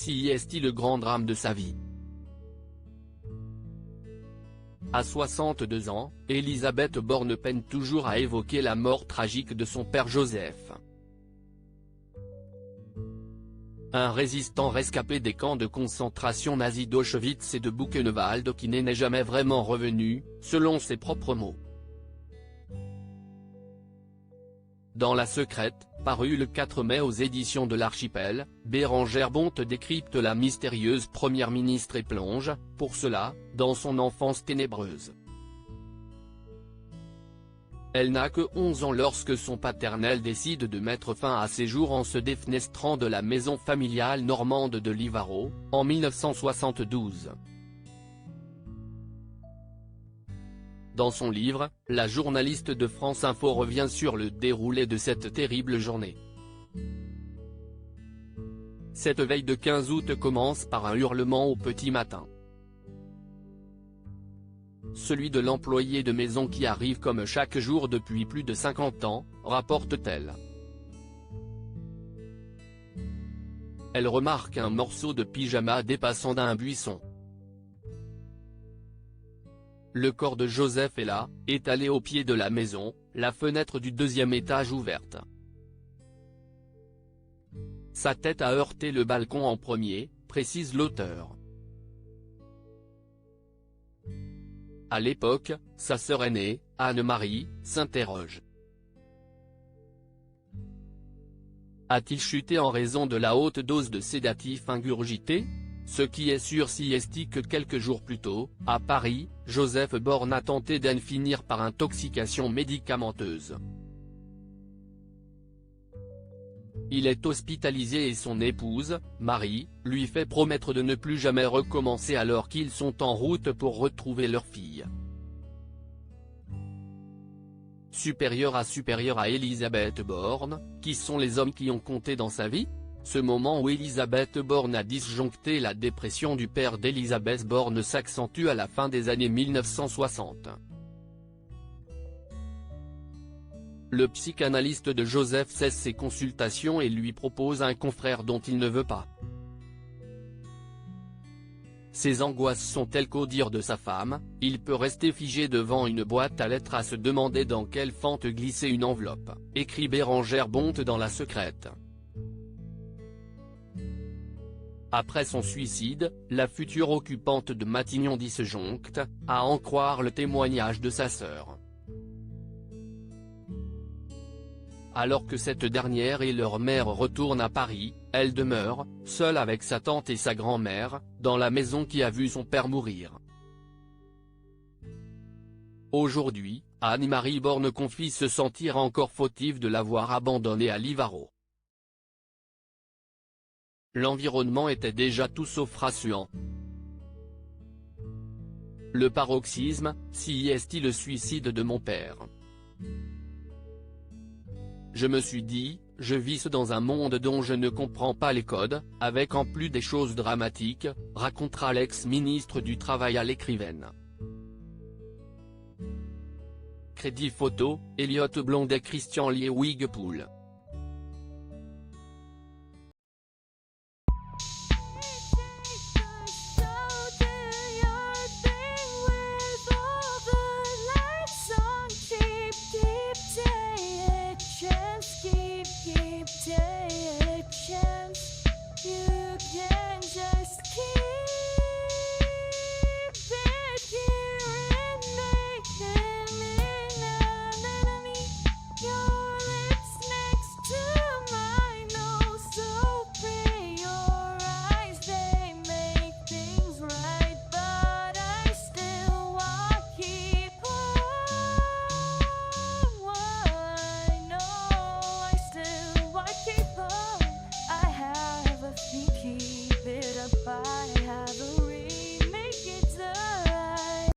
CIST le grand drame de sa vie. À 62 ans, Elisabeth Borne peine toujours à évoquer la mort tragique de son père Joseph. Un résistant rescapé des camps de concentration nazis d'Auschwitz et de Buchenwald qui n'est jamais vraiment revenu, selon ses propres mots. Dans La Secrète, paru le 4 mai aux éditions de l'Archipel, Bérengère Bonte décrypte la mystérieuse première ministre et plonge, pour cela, dans son enfance ténébreuse. Elle n'a que 11 ans lorsque son paternel décide de mettre fin à ses jours en se défenestrant de la maison familiale normande de Livarot, en 1972. Dans son livre, la journaliste de France Info revient sur le déroulé de cette terrible journée. Cette veille de 15 août commence par un hurlement au petit matin. Celui de l'employé de maison qui arrive comme chaque jour depuis plus de 50 ans, rapporte-t-elle. Elle remarque un morceau de pyjama dépassant d'un buisson. Le corps de Joseph est là, étalé au pied de la maison, la fenêtre du deuxième étage ouverte. Sa tête a heurté le balcon en premier, précise l'auteur. À l'époque, sa sœur aînée, Anne-Marie, s'interroge. A-t-il chuté en raison de la haute dose de sédatifs ingurgités ? Ce qui est sûr CIST que quelques jours plus tôt, à Paris, Joseph Borne a tenté d'en finir par intoxication médicamenteuse. Il est hospitalisé et son épouse, Marie, lui fait promettre de ne plus jamais recommencer alors qu'ils sont en route pour retrouver leur fille. Supérieur à Elisabeth Borne, qui sont les hommes qui ont compté dans sa vie ? Ce moment où Elisabeth Borne a disjoncté la dépression du père d'Elisabeth Borne s'accentue à la fin des années 1960. Le psychanalyste de Joseph cesse ses consultations et lui propose un confrère dont il ne veut pas. Ses angoisses sont telles qu'au dire de sa femme, il peut rester figé devant une boîte à lettres à se demander dans quelle fente glisser une enveloppe, écrit Bérengère Bonte dans La Secrète. Après son suicide, la future occupante de Matignon disjoncte, à en croire le témoignage de sa sœur. Alors que cette dernière et leur mère retournent à Paris, elle demeure, seule avec sa tante et sa grand-mère, dans la maison qui a vu son père mourir. Aujourd'hui, Anne-Marie Borne confie se sentir encore fautive de l'avoir abandonnée à Livarot. L'environnement était déjà tout sauf rassurant. Le paroxysme, CIST le suicide de mon père. Je me suis dit, je vis dans un monde dont je ne comprends pas les codes, avec en plus des choses dramatiques, racontera l'ex-ministre du Travail à l'écrivaine. Crédit photo, Elliott Blondet Christian Liewig-Poul.